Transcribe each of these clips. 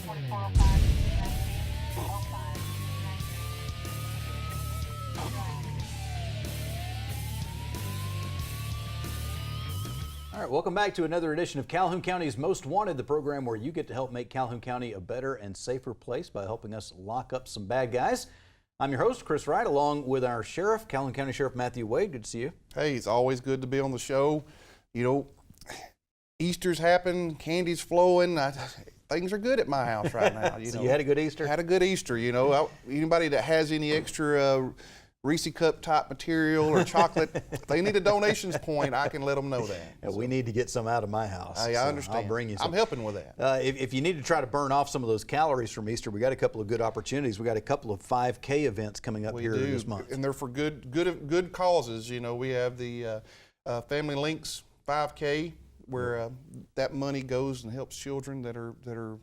All right, welcome back to another edition of Calhoun County's Most Wanted, the program where you get to help make Calhoun County a better and safer place by helping us lock up some bad guys. I'm your host, Chris Wright, along with our sheriff, Calhoun County Sheriff Matthew Wade. Good to see you. Hey, it's always good to be on the show. You know, Easter's happened, candy's flowing. Things are good at my house right now. So you had a good Easter? Had a good Easter, you know. Anybody that has any extra Reese cup type material or chocolate, if they need a donations point, I can let them know that. Yeah, we need to get some out of my house. Hey, I understand. I'll bring you some. I'm helping with that. If you need to try to burn off some of those calories from Easter, we got a couple of good opportunities. We got a couple of 5K events coming up here this month. And they're for good causes. You know, we have the Family Links 5K where that money goes and helps children that are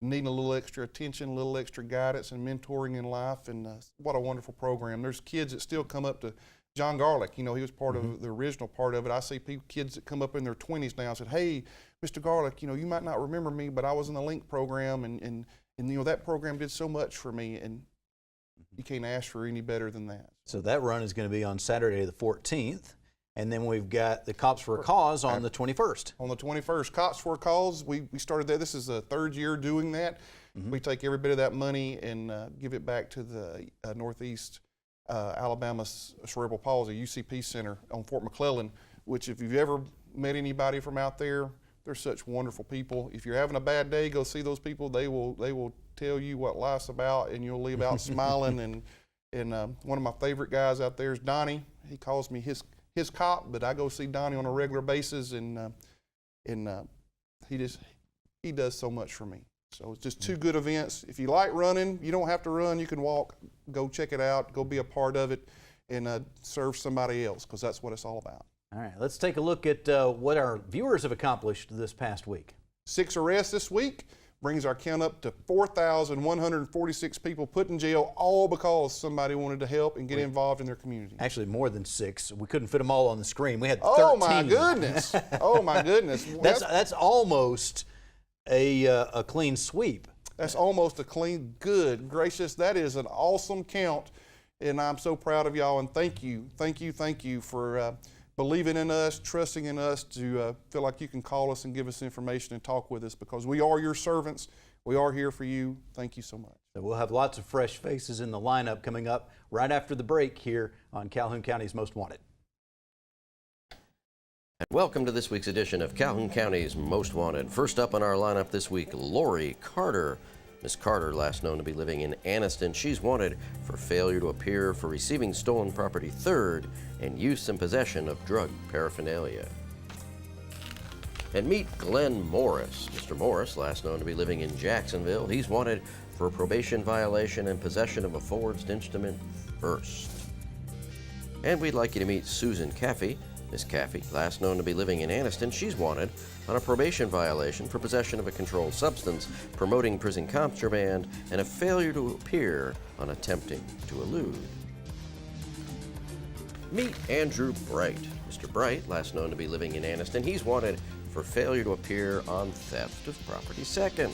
needing a little extra attention, a little extra guidance and mentoring in life, and what a wonderful program. There's kids that still come up to John Garlick. You know, he was part of the original part of it. I see kids that come up in their 20s now and said, hey, Mr. Garlick, you know, you might not remember me, but I was in the Link program, and you know, that program did so much for me, and you can't ask for any better than that. So that run is going to be on Saturday the 14th. And then we've got the Cops for a Cause on the 21st. On the 21st, Cops for a Cause, we started that. This is the third year doing that. We take every bit of that money and give it back to the Northeast Alabama Cerebral Palsy UCP Center on Fort McClellan, which if you've ever met anybody from out there, they're such wonderful people. If you're having a bad day, go see those people. They will tell you what life's about, and you'll leave out smiling. And one of my favorite guys out there is Donnie. He calls me his cop, but I go see Donnie on a regular basis, and he does so much for me. So it's just two good events. If you like running, you don't have to run. You can walk. Go check it out. Go be a part of it, and serve somebody else, because that's what it's all about. All right, let's take a look at what our viewers have accomplished this past week. 6 arrests this week. Brings our count up to 4,146 people put in jail, all because somebody wanted to help and get involved in their community. Actually, more than 6. We couldn't fit them all on the screen. We had 13. Oh my goodness! Oh my goodness! That's almost a clean sweep. That's almost a clean. Good gracious! That is an awesome count, and I'm so proud of y'all. And thank you for believing in us, trusting in us to feel like you can call us and give us information and talk with us, because we are your servants. We are here for you. Thank you so much. So we'll have lots of fresh faces in the lineup coming up right after the break here on Calhoun County's Most Wanted. Welcome to this week's edition of Calhoun County's Most Wanted. First up on our lineup this week, Lori Carter. Miss Carter, last known to be living in Anniston, she's wanted for failure to appear for receiving stolen property third and use and possession of drug paraphernalia. And meet Glenn Morris. Mr. Morris, last known to be living in Jacksonville, he's wanted for a probation violation and possession of a forged instrument first. And we'd like you to meet Susan Caffey. Miss Caffey, last known to be living in Anniston, she's wanted on a probation violation for possession of a controlled substance, promoting prison contraband, and a failure to appear on attempting to elude. Meet Andrew Bright. Mr. Bright, last known to be living in Anniston, he's wanted for failure to appear on theft of property second.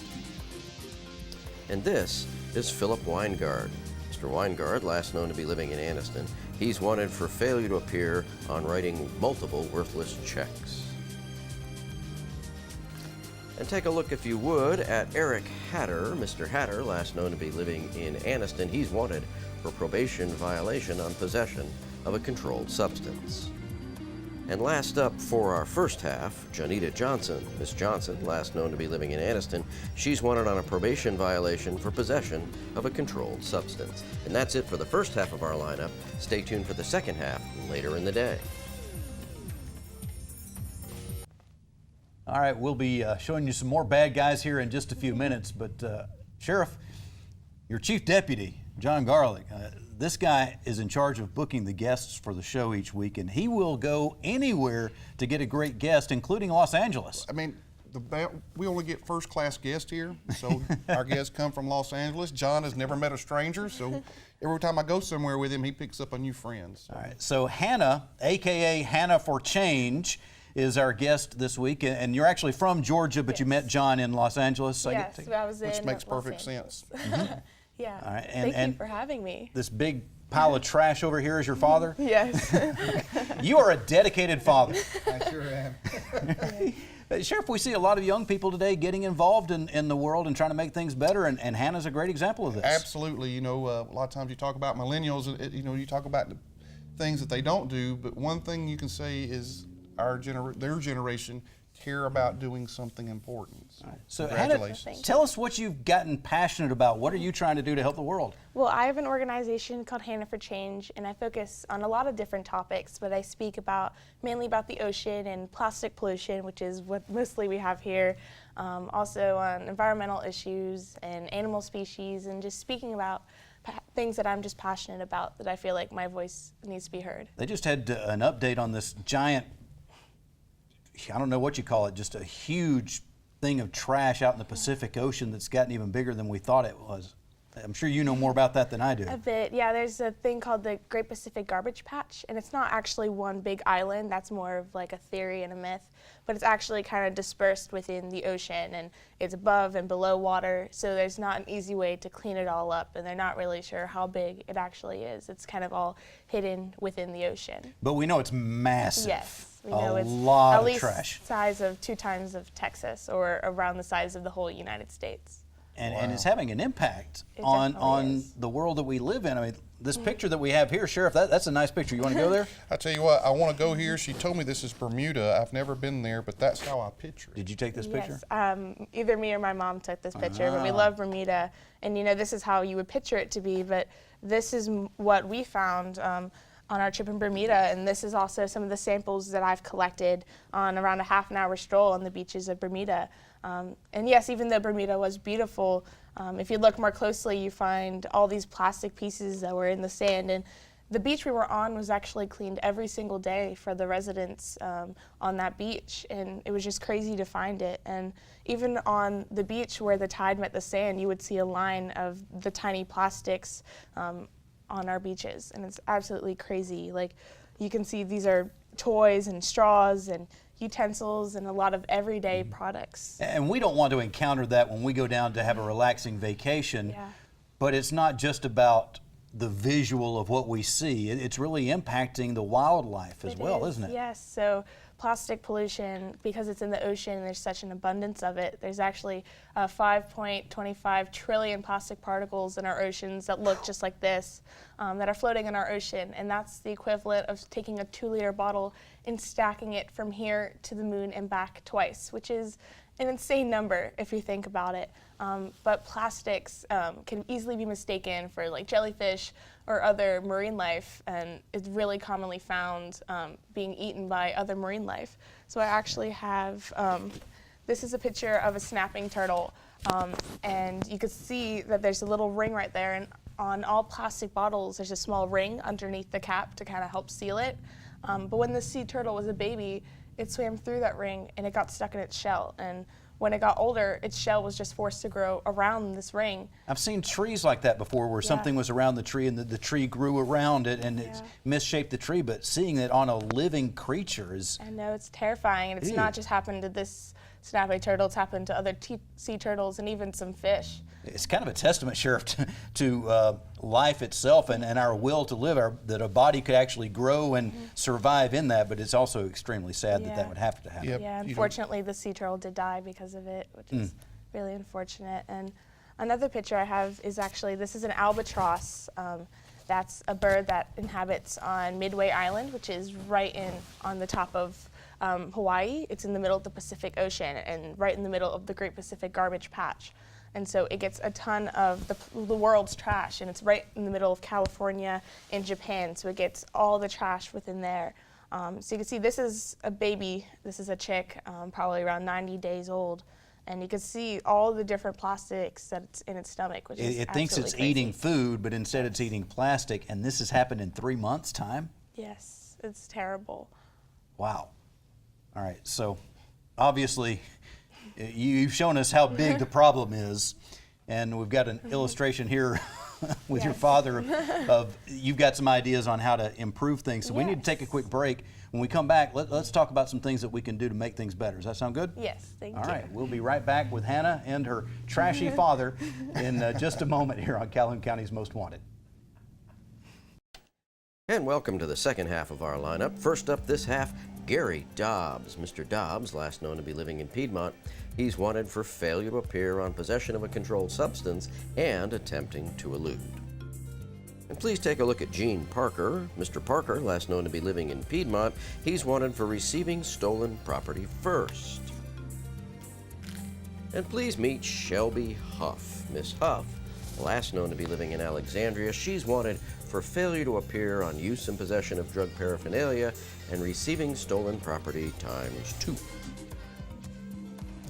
And this is Philip Weingard. Mr. Weingard, last known to be living in Anniston, he's wanted for failure to appear on writing multiple worthless checks. And take a look, if you would, at Eric Hatter. Mr. Hatter, last known to be living in Anniston, he's wanted for probation violation on possession of a controlled substance. And last up for our first half, Janita Johnson. Miss Johnson, last known to be living in Anniston, she's wanted on a probation violation for possession of a controlled substance. And that's it for the first half of our lineup. Stay tuned for the second half later in the day. All right, we'll be showing you some more bad guys here in just a few minutes, but Sheriff, your chief deputy, John Garlick, this guy is in charge of booking the guests for the show each week, and he will go anywhere to get a great guest, including Los Angeles. I mean, we only get first-class guests here, so our guests come from Los Angeles. John has never met a stranger, so every time I go somewhere with him, he picks up a new friend. So. All right, so Hannah, a.k.a. Hannah for Change, is our guest this week, and you're actually from Georgia, but you met John in Los Angeles. Yes, I was in Which makes Los perfect Angeles. sense. Yeah. All right, Thank you for having me. This big pile of trash over here is your father? Yes. You are a dedicated father. I sure am. Sheriff, we see a lot of young people today getting involved in the world and trying to make things better, and Hannah's a great example of this. Absolutely. You know, a lot of times you talk about millennials, you talk about the things that they don't do, but one thing you can say is their generation care about doing something important. So Congratulations. Hannah, tell us what you've gotten passionate about. What are you trying to do to help the world? Well, I have an organization called Hannah for Change, and I focus on a lot of different topics, but I speak mainly about the ocean and plastic pollution, which is what mostly we have here. Also on environmental issues and animal species, and just speaking about things that I'm just passionate about, that I feel like my voice needs to be heard. They just had an update on this giant, I don't know what you call it, just a huge thing of trash out in the Pacific Ocean that's gotten even bigger than we thought it was. I'm sure you know more about that than I do. A bit, yeah. There's a thing called the Great Pacific Garbage Patch, and it's not actually one big island. That's more of like a theory and a myth, but it's actually kind of dispersed within the ocean, and it's above and below water, so there's not an easy way to clean it all up, and they're not really sure how big it actually is. It's kind of all hidden within the ocean. But we know it's massive. Yes. We know it's lot at of least trash. size of 2 times of Texas, or around the size of the whole United States. And it's having an impact It on definitely is. the world that we live in. I mean, this picture that we have here, Sheriff, that's a nice picture. You want to go there? I tell you what, I want to go here. She told me this is Bermuda. I've never been there, but that's how I picture it. Did you take this picture? Yes, either me or my mom took this picture, but we love Bermuda, and this is how you would picture it to be, but this is what we found on our trip in Bermuda, and this is also some of the samples that I've collected on around a half-an-hour stroll on the beaches of Bermuda. And yes, even though Bermuda was beautiful, if you look more closely, you find all these plastic pieces that were in the sand, and the beach we were on was actually cleaned every single day for the residents on that beach, and it was just crazy to find it. And even on the beach where the tide met the sand, you would see a line of the tiny plastics on our beaches, and it's absolutely crazy. Like, you can see these are toys and straws and utensils and a lot of everyday products. And we don't want to encounter that when we go down to have a relaxing vacation. Yeah. But it's not just about the visual of what we see. It's really impacting the wildlife as well, isn't it? Yes. So plastic pollution, because it's in the ocean and there's such an abundance of it, there's actually 5.25 trillion plastic particles in our oceans that look just like this, that are floating in our ocean. And that's the equivalent of taking a 2-liter bottle and stacking it from here to the moon and back twice, which is an insane number if you think about it. But plastics can easily be mistaken for like jellyfish or other marine life, and it's really commonly found being eaten by other marine life. So I actually have, this is a picture of a snapping turtle, and you can see that there's a little ring right there, and on all plastic bottles there's a small ring underneath the cap to kind of help seal it. But when the sea turtle was a baby, it swam through that ring and it got stuck in its shell. And when it got older, its shell was just forced to grow around this ring. I've seen trees like that before where something was around the tree and the tree grew around it and it misshaped the tree, but seeing it on a living creature is... I know, it's terrifying, and it's not just happened to this snapping turtle, it's happened to other sea turtles and even some fish. It's kind of a testament, Sheriff, to life itself and our will to live, that a body could actually grow and survive in that, but it's also extremely sad that that would have to happen. Yep. Yeah, unfortunately the sea turtle did die because of it, which is really unfortunate. And another picture I have is actually, this is an albatross. That's a bird that inhabits on Midway Island, which is right on the top of Hawaii. It's in the middle of the Pacific Ocean and right in the middle of the Great Pacific Garbage Patch. And so it gets a ton of the world's trash, and it's right in the middle of California and Japan, so it gets all the trash within there. So you can see this is a baby, this is a chick, probably around 90 days old, and you can see all the different plastics that's in its stomach, which is It thinks it's crazy. eating food, but instead it's eating plastic, and this has happened in 3 months' time? Yes, it's terrible. Wow. All right, so obviously you've shown us how big the problem is, and we've got an illustration here with your father of you've got some ideas on how to improve things. So we need to take a quick break. When we come back, let's talk about some things that we can do to make things better. Does that sound good? Yes, thank you. All right, we'll be right back with Hannah and her trashy father in just a moment here on Calhoun County's Most Wanted. And welcome to the second half of our lineup. First up this half, Gary Dobbs. Mr. Dobbs, last known to be living in Piedmont, he's wanted for failure to appear on possession of a controlled substance and attempting to elude. And please take a look at Gene Parker. Mr. Parker, last known to be living in Piedmont, he's wanted for receiving stolen property first. And please meet Shelby Huff. Miss Huff, last known to be living in Alexandria, she's wanted for failure to appear on use and possession of drug paraphernalia and receiving stolen property ×2.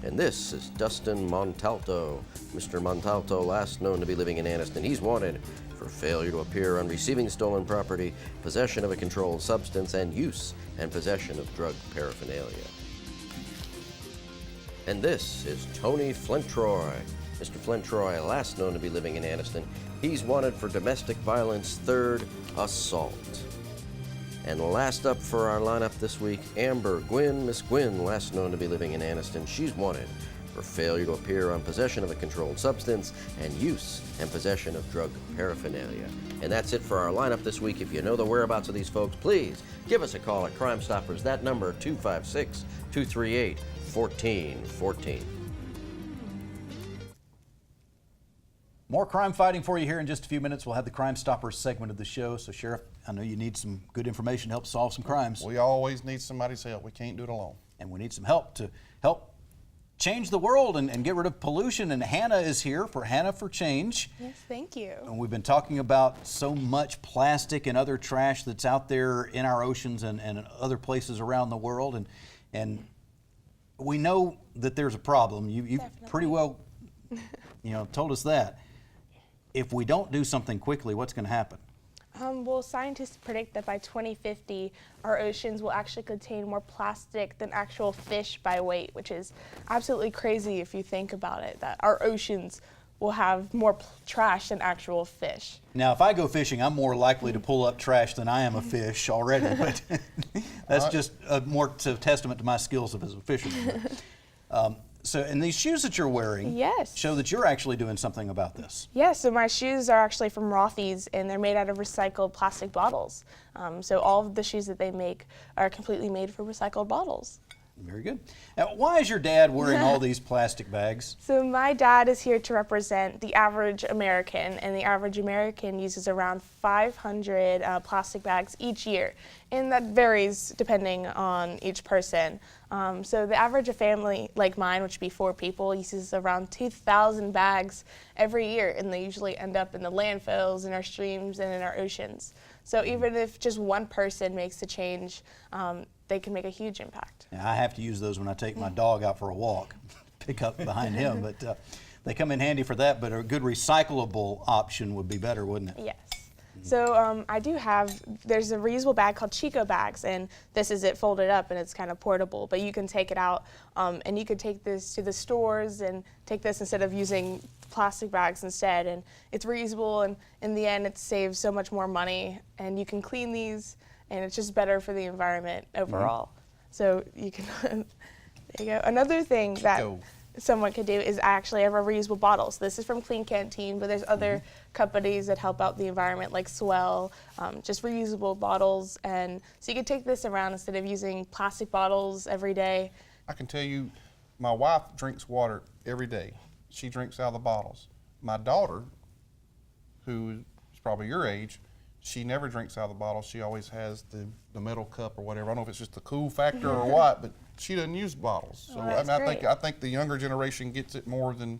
And this is Dustin Montalto. Mr. Montalto, last known to be living in Anniston, he's wanted for failure to appear on receiving stolen property, possession of a controlled substance, and use and possession of drug paraphernalia. And this is Tony Flintroy. Mr. Flintroy, last known to be living in Anniston, he's wanted for domestic violence, third assault. And last up for our lineup this week, Amber Gwynn. Miss Gwynn, last known to be living in Anniston, she's wanted for failure to appear on possession of a controlled substance and use and possession of drug paraphernalia. And that's it for our lineup this week. If you know the whereabouts of these folks, please give us a call at Crime Stoppers. That number, 256-238-1414. More crime fighting for you here in just a few minutes. We'll have the Crime Stoppers segment of the show. So, Sheriff, I know you need some good information to help solve some crimes. We always need somebody's help. We can't do it alone. And we need some help to help change the world and get rid of pollution. And Hannah is here for Hannah for Change. Yes, thank you. And we've been talking about so much plastic and other trash that's out there in our oceans and other places around the world. And we know that there's a problem. You've pretty well told us that. If we don't do something quickly, what's going to happen? Well, scientists predict that by 2050, our oceans will actually contain more plastic than actual fish by weight, which is absolutely crazy if you think about it, that our oceans will have more trash than actual fish. Now, if I go fishing, I'm more likely to pull up trash than I am a fish already, but that's just a more testament to my skills as a fisherman. And these shoes that you're wearing show that you're actually doing something about this. Yes, so my shoes are actually from Rothy's, and they're made out of recycled plastic bottles. So all of the shoes that they make are completely made from recycled bottles. Very good. Now, why is your dad wearing all these plastic bags? So my dad is here to represent the average American, and the average American uses around 500 plastic bags each year, and that varies depending on each person. So the average family like mine, which would be 4 people, uses around 2,000 bags every year, and they usually end up in the landfills, in our streams, and in our oceans. So even if just one person makes a change, they can make a huge impact. Now, I have to use those when I take my dog out for a walk, pick up behind him, but they come in handy for that, but a good recyclable option would be better, wouldn't it? Yes. So I do have, there's a reusable bag called Chico bags, and this is it folded up, and it's kind of portable, but you can take it out, and you could take this to the stores and take this instead of using plastic bags instead, and it's reusable, and in the end it saves so much more money, and you can clean these, and it's just better for the environment overall. So you can, there you go. Another thing that someone could do is actually have a reusable bottles. This is from Clean Canteen, but there's other companies that help out the environment like Swell, just reusable bottles. And so you could take this around instead of using plastic bottles every day. I can tell you, my wife drinks water every day. She drinks out of the bottles. My daughter, who is probably your age, she never drinks out of the bottle. She always has the metal cup or whatever. I don't know if it's just the cool factor or what, but she doesn't use bottles. So I think the younger generation gets it more than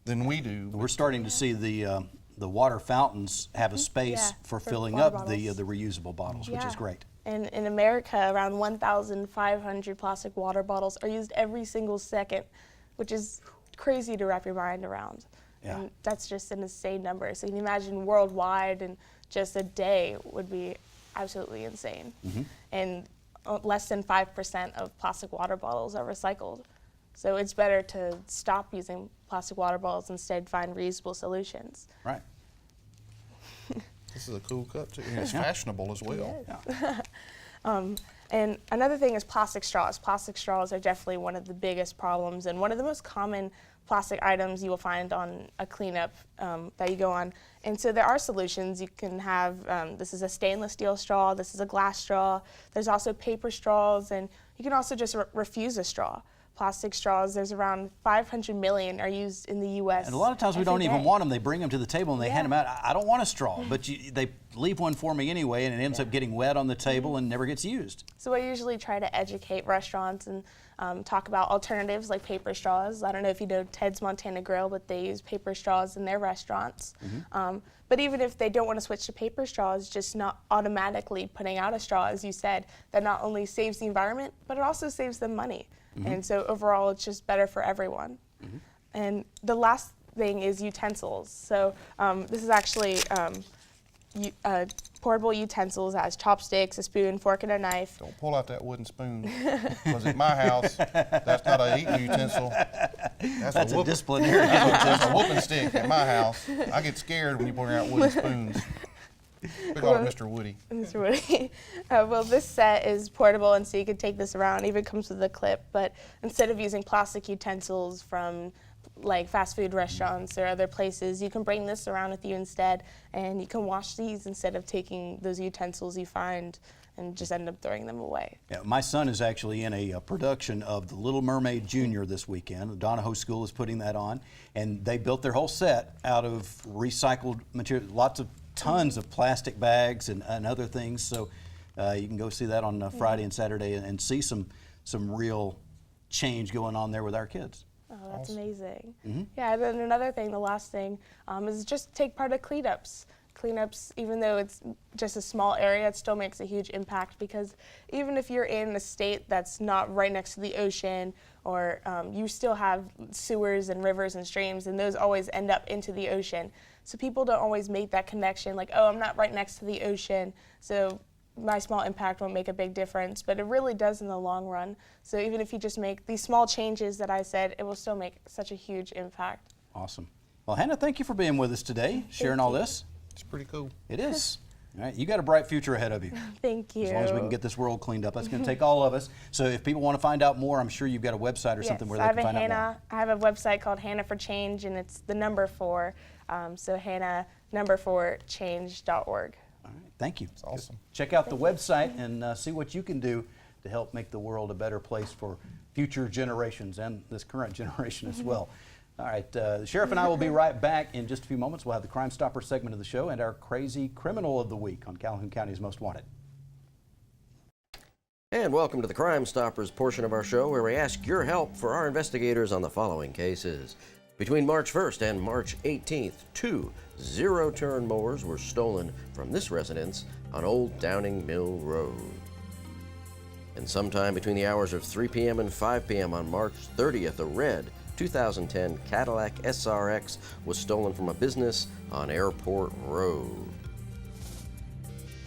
we do. We're starting to see the water fountains have a space for filling up the reusable bottles, which is great. And in America, around 1,500 plastic water bottles are used every single second, which is crazy to wrap your mind around. Yeah. And that's just an insane number. So you can imagine worldwide, and just a day would be absolutely insane. And less than 5% of plastic water bottles are recycled. So it's better to stop using plastic water bottles, instead find reusable solutions. Right. This is a cool cup too, and it's fashionable as well. Yes. And another thing is plastic straws. Plastic straws are definitely one of the biggest problems and one of the most common plastic items you will find on a cleanup that you go on. And so there are solutions. You can have, this is a stainless steel straw, this is a glass straw, there's also paper straws, and you can also just refuse a straw. Plastic straws, there's around 500 million are used in the U.S. And a lot of times we don't even want them. They bring them to the table and they hand them out. I don't want a straw, but they leave one for me anyway, and it ends up getting wet on the table and never gets used. So I usually try to educate restaurants and talk about alternatives like paper straws. I don't know if you know Ted's Montana Grill, but they use paper straws in their restaurants. But even if they don't want to switch to paper straws, just not automatically putting out a straw, as you said, that not only saves the environment, but it also saves them money. And so overall, it's just better for everyone. And the last thing is utensils. So this is actually portable utensils as chopsticks, a spoon, fork, and a knife. Don't pull out that wooden spoon, because at my house, that's not an eating utensil. That's a disciplinary. That's a whooping stick at my house. I get scared when you bring out wooden spoons. We call it Mr. Woody. Mr. Woody. Well, this set is portable, and so you can take this around. It even comes with a clip, but instead of using plastic utensils from like fast food restaurants or other places, you can bring this around with you instead, and you can wash these instead of taking those utensils you find and just end up throwing them away. Yeah, my son is actually in a production of The Little Mermaid Junior this weekend. The Donahoe School is putting that on, and they built their whole set out of recycled material, lots of tons of plastic bags and other things. So you can go see that on Friday and Saturday and see some real change going on there with our kids. Oh, that's amazing. Yeah, and then another thing, the last thing, is just take part of cleanups. Cleanups, even though it's just a small area, it still makes a huge impact, because even if you're in a state that's not right next to the ocean, or you still have sewers and rivers and streams, and those always end up into the ocean. So people don't always make that connection, like, oh, I'm not right next to the ocean, so my small impact won't make a big difference, but it really does in the long run. So even if you just make these small changes that I said, it will still make such a huge impact. Awesome. Well, Hannah, thank you for being with us today, sharing all this. It's pretty cool. It is. All right, you got a bright future ahead of you. Thank you. As long as we can get this world cleaned up, that's going to take all of us. So if people want to find out more, I'm sure you've got a website or something where they can find out more. I have a website called Hannah for Change, and it's the number 4. So Hannah #4change.org. All right, thank you. It's awesome. Check out the website and see what you can do to help make the world a better place for future generations and this current generation as well. All right, the Sheriff and I will be right back in just a few moments. We'll have the Crime Stopper segment of the show and our Crazy Criminal of the Week on Calhoun County's Most Wanted. And welcome to the Crime Stoppers portion of our show, where we ask your help for our investigators on the following cases. Between March 1st and March 18th, 2 zero-turn mowers were stolen from this residence on Old Downing Mill Road. And sometime between the hours of 3 p.m. and 5 p.m. on March 30th, a red 2010 Cadillac SRX was stolen from a business on Airport Road.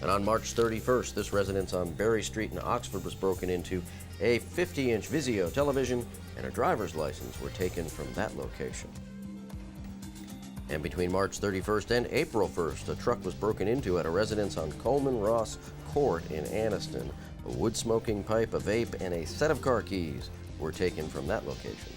And on March 31st, this residence on Berry Street in Oxford was broken into. A 50-inch Vizio television and a driver's license were taken from that location. And between March 31st and April 1st, a truck was broken into at a residence on Coleman Ross Court in Anniston. A wood-smoking pipe, a vape, and a set of car keys were taken from that location.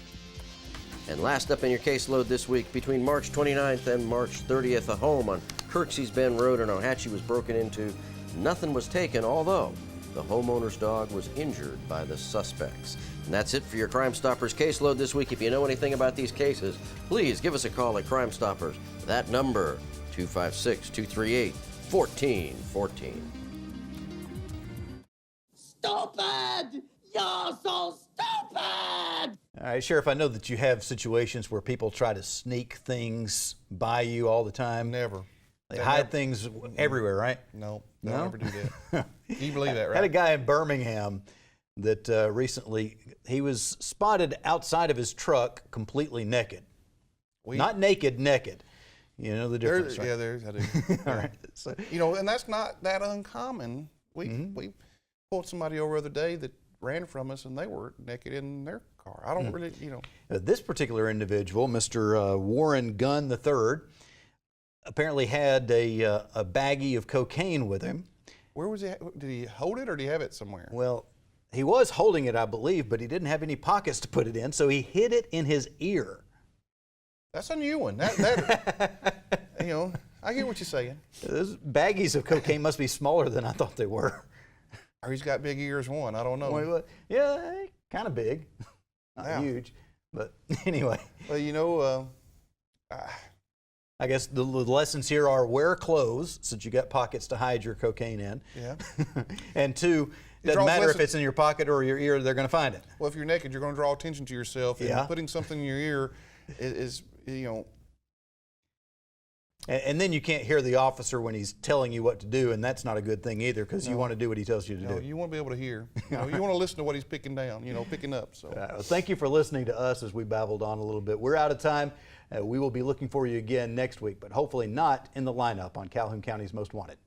And last up in your caseload this week, between March 29th and March 30th, a home on Kirksey's Bend Road in Ohatchee was broken into. Nothing was taken, although the homeowner's dog was injured by the suspects. And that's it for your Crime Stoppers caseload this week. If you know anything about these cases, please give us a call at Crime Stoppers. That number, 256-238-1414. Stupid! You're so stupid! All right, Sheriff, I know that you have situations where people try to sneak things by you all the time. Never. They hide things everywhere, right? No, they'll No? never do that. You believe that, right? Had a guy in Birmingham that recently, he was spotted outside of his truck completely naked. Not naked, naked. You know the difference, right? Yeah, I do. All right. So, You know, and that's not that uncommon. We pulled somebody over the other day that ran from us, and they were naked in their car. I don't really, you know. this particular individual, Mr. Warren Gunn III, apparently had a baggie of cocaine with him, Where was he? Did he hold it or did he have it somewhere? Well, he was holding it, I believe, but he didn't have any pockets to put it in, so he hid it in his ear. That's a new one. You know, I get what you're saying. Those baggies of cocaine must be smaller than I thought they were. Or he's got big ears one. I don't know. Well, yeah, kind of big. Not Yeah. huge. But anyway, Well, you know, I guess the lessons here are wear clothes since you got pockets to hide your cocaine in. yeah. And two, doesn't draws matter if lessons- it's in your pocket or your ear, they're going to find it. Well, if you're naked, you're going to draw attention to yourself. And Yeah. putting something in your ear is, you know, And then you can't hear the officer when he's telling you what to do, and that's not a good thing either because you want to do what he tells you to you know, do. you want to be able to hear. You know, you want to listen to what he's picking down, you know, picking up. So. Well, thank you for listening to us as we babbled on a little bit. We're out of time. We will be looking for you again next week, but hopefully not in the lineup on Calhoun County's Most Wanted.